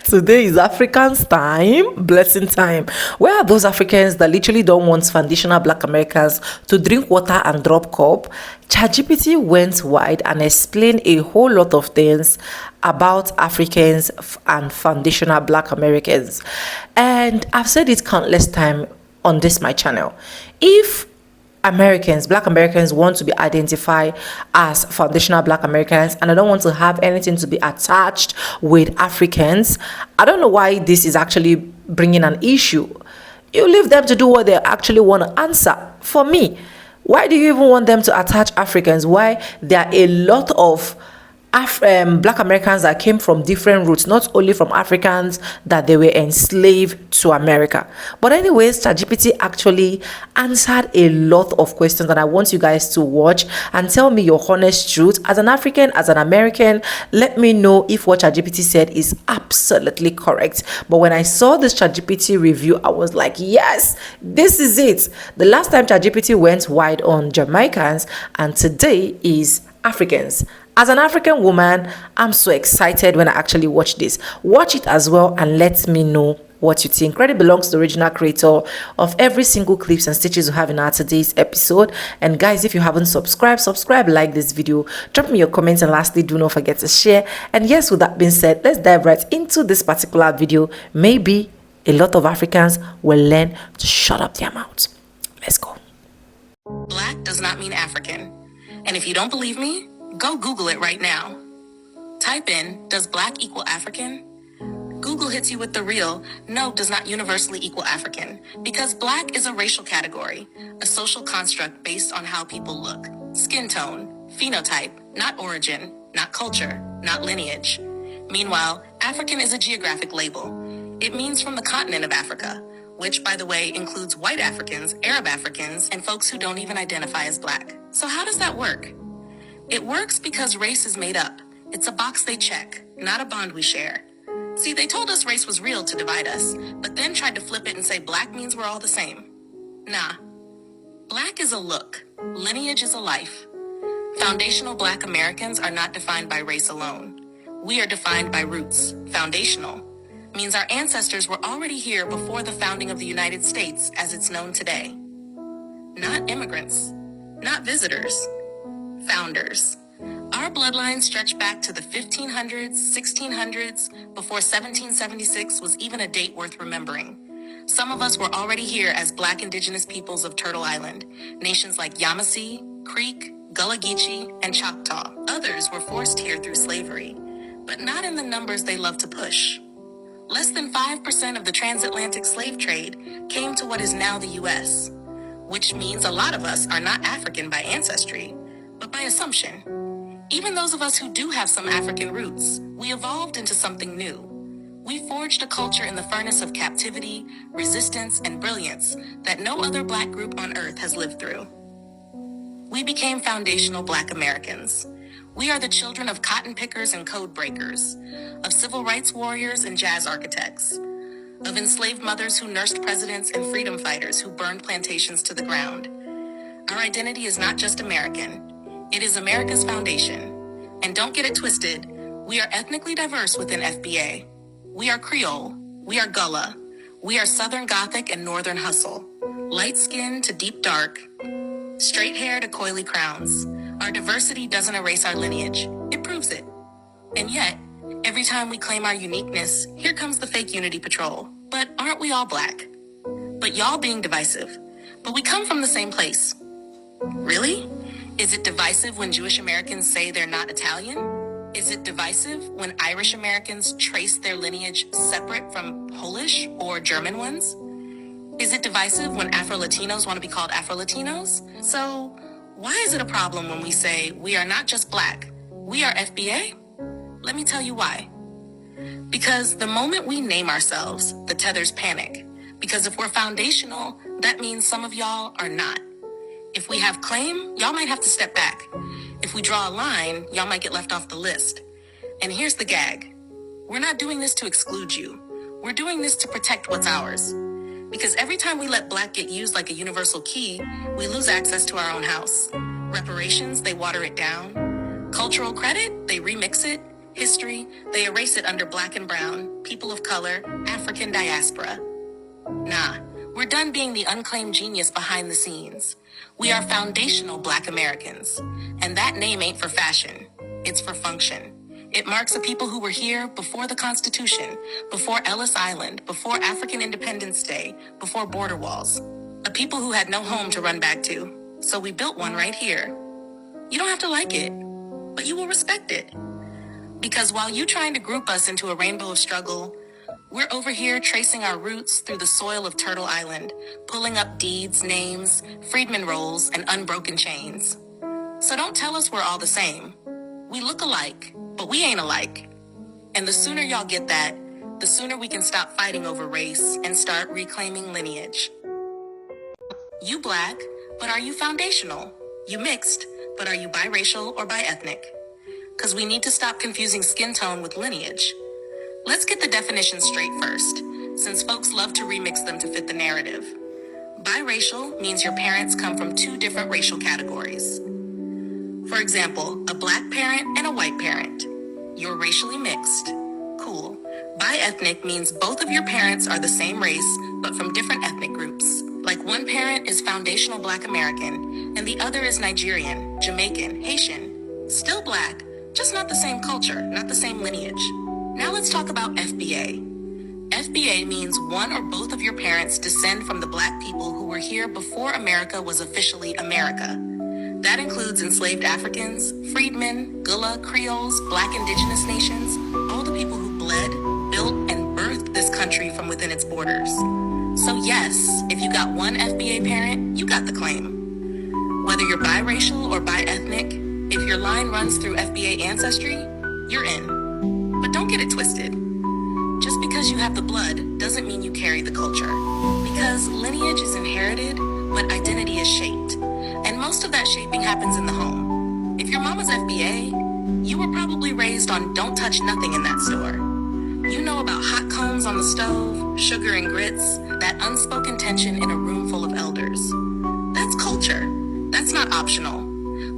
Today is Africans time, blessing time. Where are those Africans that literally don't want foundational black Americans to drink water and drop cup? Chatgpt went wide and explained a whole lot of things about Africans and foundational black Americans. And I've said it countless times on this my channel. If black Americans want to be identified as foundational black Americans and I don't want to have anything to be attached with Africans, I don't know why this is actually bringing an issue. You leave them to do what they actually want to answer. For me, why do you even want them to attach Africans? Why there are a lot of black Americans that came from different roots, not only from Africans that they were enslaved to America. But anyways, ChatGPT actually answered a lot of questions and I want you guys to watch and tell me your honest truth. As an African, as an American, let me know if what ChatGPT said is absolutely correct. But when I saw this ChatGPT review, I was like, yes, this is it. The last time ChatGPT went wide on Jamaicans and today is Africans. As an African woman, I'm so excited when I actually watch this. Watch it as well and let me know what you think. Credit belongs to the original creator of every single clips and stitches we have in our today's episode. And guys, if you haven't subscribe, like this video, drop me your comments, and lastly, do not forget to share. And yes, with that being said, let's dive right into this particular video. Maybe a lot of Africans will learn to shut up their mouths. Let's go. Black does not mean African. And if you don't believe me, go Google it right now. Type in, does black equal African? Google hits you with the real, no does not universally equal African, because black is a racial category, a social construct based on how people look, skin tone, phenotype, not origin, not culture, not lineage. Meanwhile, African is a geographic label. It means from the continent of Africa, which, by the way, includes white Africans, Arab Africans, and folks who don't even identify as black. So how does that work? It works because race is made up. It's a box they check, not a bond we share. See, they told us race was real to divide us, but then tried to flip it and say black means we're all the same. Nah. Black is a look. Lineage is a life. Foundational black Americans are not defined by race alone. We are defined by roots. Foundational means our ancestors were already here before the founding of the United States as it's known today. Not immigrants. Not visitors. Founders. Our bloodline stretch back to the 1500s, 1600s, before 1776 was even a date worth remembering. Some of us were already here as Black indigenous peoples of Turtle Island, nations like Yamasee, Creek, Gullah Geechee, and Choctaw. Others were forced here through slavery, but not in the numbers they love to push. Less than 5% of the transatlantic slave trade came to what is now the U.S., which means a lot of us are not African by ancestry, but by assumption. Even those of us who do have some African roots, we evolved into something new. We forged a culture in the furnace of captivity, resistance, and brilliance that no other Black group on earth has lived through. We became foundational Black Americans. We are the children of cotton pickers and code breakers, of civil rights warriors and jazz architects, of enslaved mothers who nursed presidents and freedom fighters who burned plantations to the ground. Our identity is not just American. It is America's foundation. And don't get it twisted, we are ethnically diverse within FBA. We are Creole, we are Gullah, we are Southern Gothic and Northern Hustle, light skin to deep dark, straight hair to coily crowns. Our diversity doesn't erase our lineage, it proves it. And yet, every time we claim our uniqueness, here comes the fake unity patrol. But aren't we all Black? But y'all being divisive. But we come from the same place. Really? Is it divisive when Jewish Americans say they're not Italian? Is it divisive when Irish Americans trace their lineage separate from Polish or German ones? Is it divisive when Afro-Latinos want to be called Afro-Latinos? So why is it a problem when we say we are not just Black, we are FBA? Let me tell you why. Because the moment we name ourselves, the tethers panic. Because if we're foundational, that means some of y'all are not. If we have claim, y'all might have to step back. If we draw a line, y'all might get left off the list. And here's the gag. We're not doing this to exclude you. We're doing this to protect what's ours. Because every time we let Black get used like a universal key, we lose access to our own house. Reparations, they water it down. Cultural credit, they remix it. history, they erase it under black and brown, people of color, African diaspora. Nah, we're done being the unclaimed genius behind the scenes. We are foundational Black Americans. And that name ain't for fashion, it's for function. It marks a people who were here before the Constitution, before Ellis Island, before African Independence Day, before border walls. A people who had no home to run back to. So we built one right here. You don't have to like it, but you will respect it. Because while you trying to group us into a rainbow of struggle, we're over here tracing our roots through the soil of Turtle Island, pulling up deeds, names, freedmen rolls, and unbroken chains. So don't tell us we're all the same. We look alike, but we ain't alike. And the sooner y'all get that, the sooner we can stop fighting over race and start reclaiming lineage. You Black, but are you foundational? You mixed, but are you biracial or bi-ethnic? Because we need to stop confusing skin tone with lineage. Let's get the definition straight first, since folks love to remix them to fit the narrative. Biracial means your parents come from two different racial categories. For example, a black parent and a white parent. You're racially mixed. Cool. Bi-ethnic means both of your parents are the same race, but from different ethnic groups. Like one parent is foundational Black American, and the other is Nigerian, Jamaican, Haitian. Still Black, just not the same culture, not the same lineage. Now let's talk about FBA. FBA means one or both of your parents descend from the Black people who were here before America was officially America. That includes enslaved Africans, freedmen, Gullah, Creoles, Black indigenous nations, all the people who bled, built, and birthed this country from within its borders. So yes, if you got one FBA parent, you got the claim. Whether you're biracial or bi-ethnic, if your line runs through FBA ancestry, you're in. But don't get it twisted. Just because you have the blood doesn't mean you carry the culture. Because lineage is inherited, but identity is shaped. And most of that shaping happens in the home. If your mama's FBA, you were probably raised on don't touch nothing in that store. You know about hot combs on the stove, sugar and grits, that unspoken tension in a room full of elders. That's culture. That's not optional.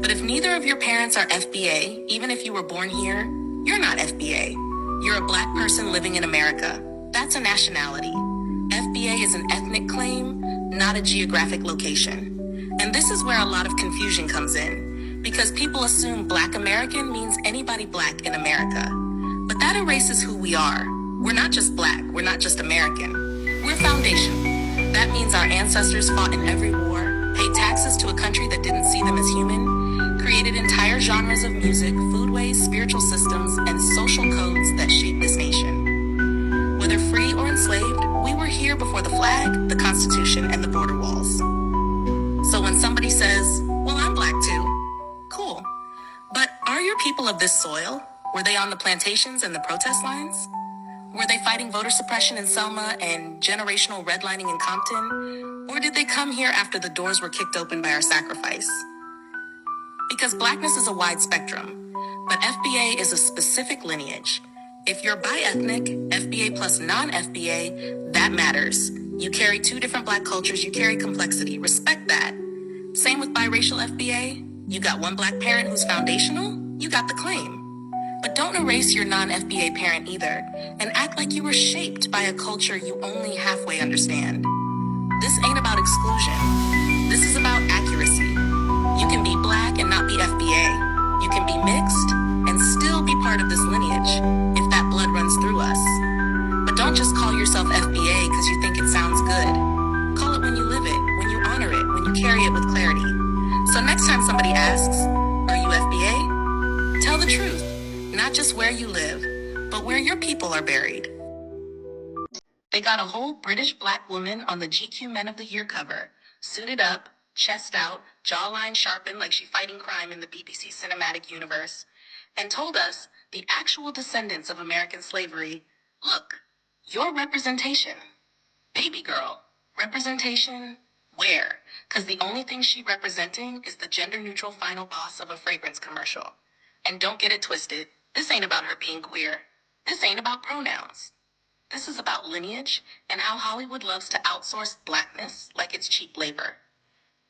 But if neither of your parents are FBA, even if you were born here, you're not FBA. You're a Black person living in America. That's a nationality. FBA is an ethnic claim, not a geographic location. And this is where a lot of confusion comes in, because people assume Black American means anybody Black in America. But that erases who we are. We're not just Black, we're not just American. We're foundational. That means our ancestors fought in every war, paid taxes to a country that didn't see them as human, created entire genres of music, foodways, spiritual systems, and social codes that shape this nation. Whether free or enslaved, we were here before the flag, the Constitution, and the border walls. So when somebody says, well, I'm Black too, cool. But are your people of this soil? Were they on the plantations and the protest lines? Were they fighting voter suppression in Selma and generational redlining in Compton? Or did they come here after the doors were kicked open by our sacrifice? Because Blackness is a wide spectrum, but FBA is a specific lineage. If you're bi-ethnic, FBA plus non-FBA, that matters. You carry two different Black cultures, you carry complexity. Respect that. Same with biracial FBA. You got one Black parent who's foundational, you got the claim. But don't erase your non-FBA parent either, and act like you were shaped by a culture you only halfway understand. This ain't about exclusion. This is about accuracy. You can be Black and not be FBA. You can be mixed and still be part of this lineage if that blood runs through us. But don't just call yourself FBA because you think it sounds good. Call it when you live it, when you honor it, when you carry it with clarity. So next time somebody asks, are you FBA? Tell the truth. Not just where you live, but where your people are buried. They got a whole British Black woman on the GQ Men of the Year cover, suited up, chest out, jawline sharpened like she fighting crime in the BBC cinematic universe, and told us, the actual descendants of American slavery, look, your representation. Baby girl, representation where? Because the only thing she representing is the gender-neutral final boss of a fragrance commercial. And don't get it twisted. This ain't about her being queer. This ain't about pronouns. This is about lineage and how Hollywood loves to outsource Blackness like it's cheap labor.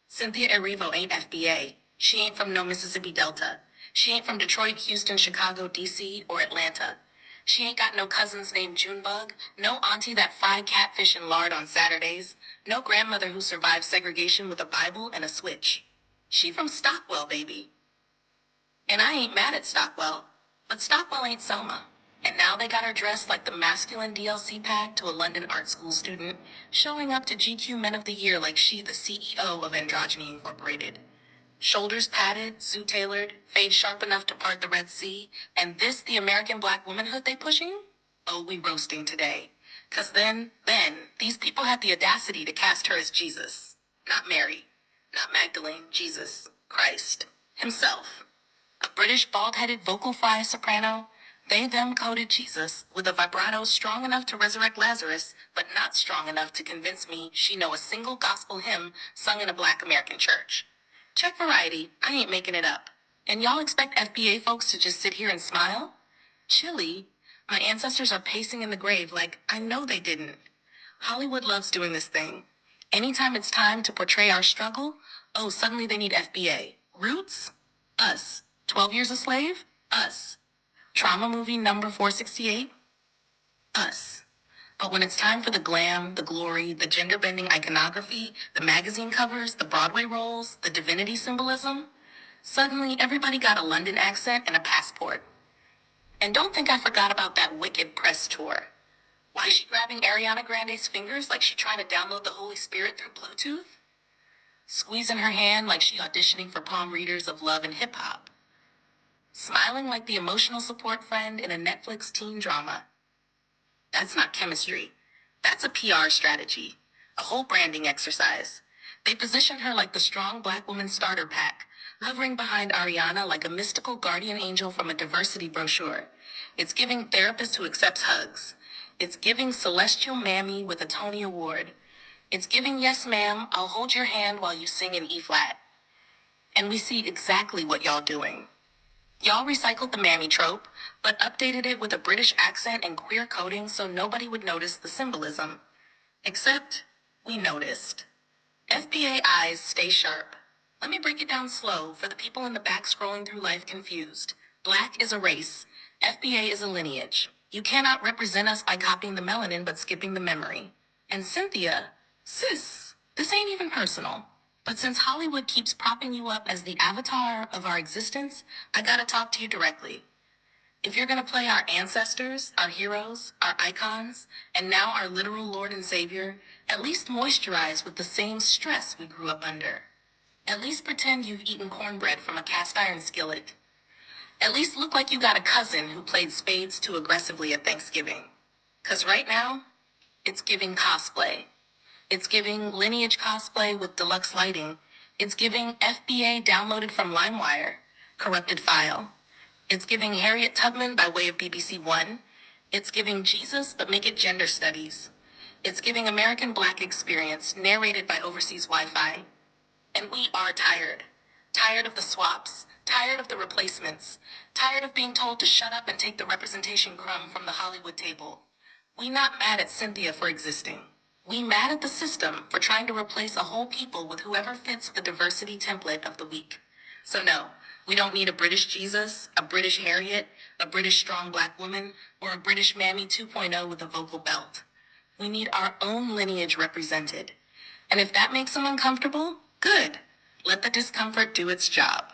Cynthia Erivo ain't FBA. She ain't from no Mississippi Delta. She ain't from Detroit, Houston, Chicago, DC, or Atlanta. She ain't got no cousins named Junebug, no auntie that fried catfish and lard on Saturdays, no grandmother who survived segregation with a Bible and a switch. She from Stockwell, baby. And I ain't mad at Stockwell, but Stockwell ain't Selma. And now they got her dressed like the masculine DLC pack to a London art school student, showing up to GQ Men of the Year like she the CEO of Androgyny Incorporated. Shoulders padded, suit tailored, fade sharp enough to part the Red Sea, and this the American black womanhood they pushing? Oh, we roasting today. 'Cause then, these people had the audacity to cast her as Jesus. Not Mary, not Magdalene, Jesus, Christ, himself. A British bald-headed vocal fry soprano, they them coded Jesus with a vibrato strong enough to resurrect Lazarus, but not strong enough to convince me she know a single gospel hymn sung in a black American church. Check Variety, I ain't making it up. And y'all expect FBA folks to just sit here and smile? Chilly. My ancestors are pacing in the grave like I know they didn't. Hollywood loves doing this thing. Anytime it's time to portray our struggle, oh, suddenly they need FBA. Roots? Us. 12 Years a Slave? Us. Trauma movie number 468? Us. But when it's time for the glam, the glory, the gender-bending iconography, the magazine covers, the Broadway roles, the divinity symbolism, suddenly everybody got a London accent and a passport. And don't think I forgot about that wicked press tour. Why is she grabbing Ariana Grande's fingers like she trying to download the Holy Spirit through Bluetooth? Squeezing her hand like she auditioning for palm readers of love and hip hop. Smiling like the emotional support friend in a Netflix teen drama. That's not chemistry. That's a PR strategy. A whole branding exercise. They positioned her like the strong black woman starter pack, hovering behind Ariana like a mystical guardian angel from a diversity brochure. It's giving therapist who accepts hugs. It's giving celestial mammy with a Tony Award. It's giving yes ma'am, I'll hold your hand while you sing in E flat. And we see exactly what y'all doing. Y'all recycled the mammy trope, but updated it with a British accent and queer coding so nobody would notice the symbolism. Except, we noticed. FBA eyes stay sharp. Let me break it down slow for the people in the back scrolling through life confused. Black is a race. FBA is a lineage. You cannot represent us by copying the melanin but skipping the memory. And Cynthia, sis, this ain't even personal. But since Hollywood keeps propping you up as the avatar of our existence, I gotta talk to you directly. If you're gonna play our ancestors, our heroes, our icons, and now our literal Lord and Savior, at least moisturize with the same stress we grew up under. At least pretend you've eaten cornbread from a cast iron skillet. At least look like you got a cousin who played spades too aggressively at Thanksgiving. 'Cause right now, it's giving cosplay. It's giving lineage cosplay with deluxe lighting. It's giving FBA downloaded from LimeWire, corrupted file. It's giving Harriet Tubman by way of BBC One. It's giving Jesus, but make it gender studies. It's giving American Black Experience, narrated by Overseas Wi-Fi. And we are tired. Tired of the swaps. Tired of the replacements. Tired of being told to shut up and take the representation crumb from the Hollywood table. We not mad at Cynthia for existing. We mad at the system for trying to replace a whole people with whoever fits the diversity template of the week. So no, we don't need a British Jesus, a British Harriet, a British strong black woman, or a British Mammy 2.0 with a vocal belt. We need our own lineage represented. And if that makes them uncomfortable, good. Let the discomfort do its job.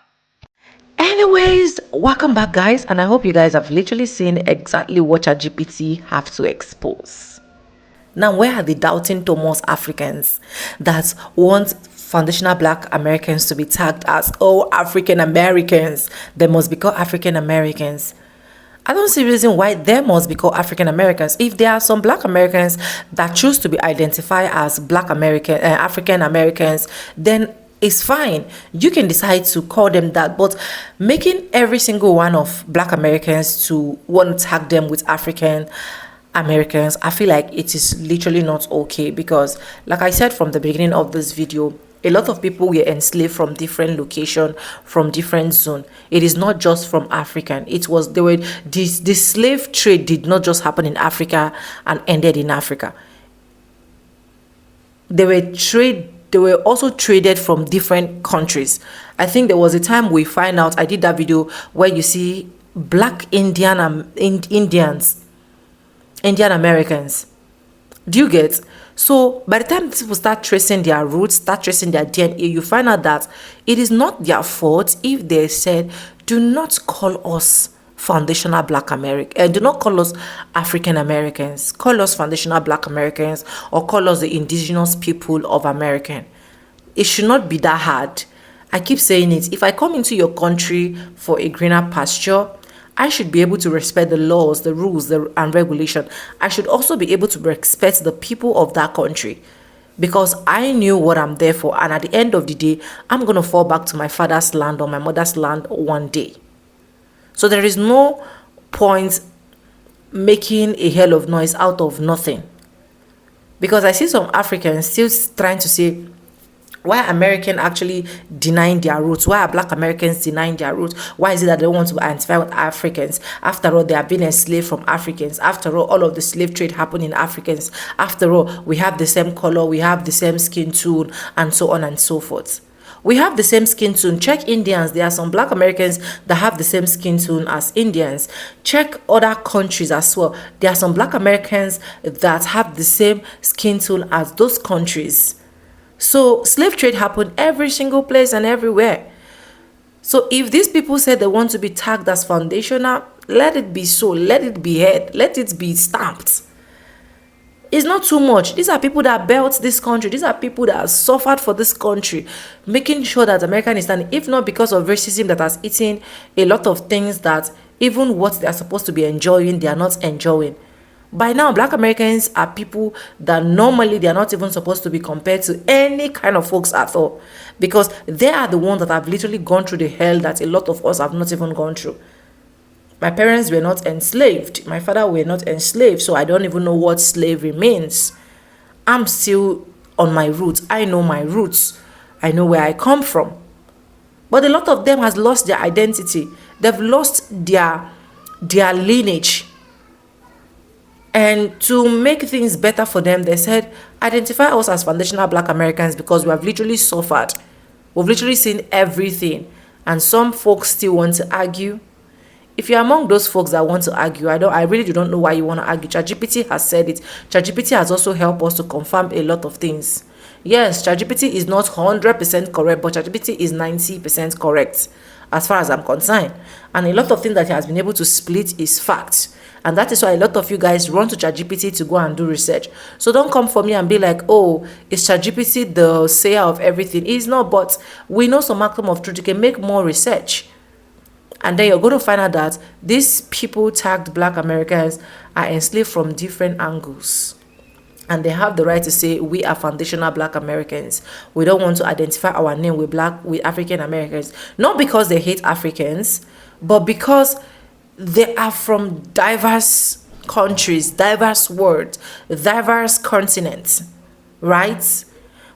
Anyways, welcome back, guys, and I hope you guys have literally seen exactly what ChatGPT have to expose. Now, where are the doubting Thomas Africans that want foundational black Americans to be tagged as, oh, African Americans? They must be called African Americans. I don't see reason why they must be called African Americans. If there are some black Americans that choose to be identified as black American, African Americans, then it's fine. You can decide to call them that. But making every single one of black Americans to want to tag them with African Americans, I feel like it is literally not okay, because like I said from the beginning of this video, a lot of people were enslaved from different location, from different zone. It is not just from African. It was they were this slave trade did not just happen in Africa and ended in Africa. They were they were also traded from different countries. I think there was a time we find out, I did that video where you see black Indians, Indian Americans. Do you get? So by the time people start tracing their roots, start tracing their DNA, you find out that it is not their fault if they said, do not call us foundational black American, and do not call us African Americans, call us foundational black Americans, or call us the indigenous people of American. It should not be that hard. I keep saying it. If I come into your country for a greener pasture, I should be able to respect the laws, the rules, and regulation. I should also be able to respect the people of that country, because I knew what I'm there for. And at the end of the day, I'm going to fall back to my father's land or my mother's land one day. So there is no point making a hell of noise out of nothing. Because I see some Africans still trying to say, why are Americans actually denying their roots? Why are black Americans denying their roots? Why is it that they want to identify with Africans? After all, they have been enslaved from Africans. After all of the slave trade happened in Africans. After all, we have the same color, we have the same skin tone, and so on and so forth. We have the same skin tone. Check Indians. There are some black Americans that have the same skin tone as Indians. Check other countries as well. There are some black Americans that have the same skin tone as those countries. So slave trade happened every single place and everywhere. So if these people said they want to be tagged as foundational, let it be so. Let it be heard. Let it be stamped. It's not too much. These are people that built this country. These are people that have suffered for this country, making sure that America is standing, if not because of racism that has eaten a lot of things that even what they are supposed to be enjoying, they are not enjoying. By now, black Americans are people that normally they are not even supposed to be compared to any kind of folks at all, because they are the ones that have literally gone through the hell that a lot of us have not even gone through. My parents were not enslaved. My father were not enslaved, so I don't even know what slavery means. I'm still on my roots. I know my roots. I know where I come from. But a lot of them has lost their identity. They've lost their lineage. And to make things better for them, they said, identify us as foundational black Americans because we have literally suffered. We've literally seen everything. And some folks still want to argue. If you're among those folks that want to argue, I really don't know why you want to argue. Chatgpt has said it. Chatgpt has also helped us to confirm a lot of things. Yes, Chatgpt is not 100% correct, but Chatgpt is 90% correct as far as I'm concerned. And a lot of things that he has been able to split is fact. And that is why a lot of you guys run to Chatgpt to go and do research. So don't come for me and be like, oh, is Chatgpt the sayer of everything? It's not, but we know some maximum of truth. You can make more research. And then you're going to find out that these people tagged black Americans are enslaved from different angles. And they have the right to say, we are foundational black Americans. We don't want to identify our name with African Americans. Not because they hate Africans, but because they are from diverse countries, diverse worlds, diverse continents, right?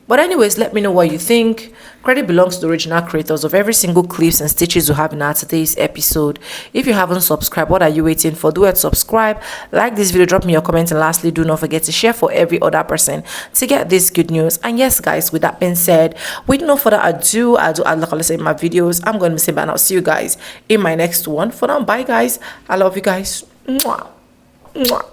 But anyways, let me know what you think. Credit belongs to the original creators of every single clips and stitches we have in our today's episode. If you haven't subscribed, what are you waiting for? Do it, subscribe, like this video, drop me your comment, and lastly, do not forget to share for every other person to get this good news. And yes, guys, with that being said, with no further ado, I like I say in my videos, I'm going to say bye now. See you guys in my next one. For now, bye guys. I love you guys. Mwah. Mwah.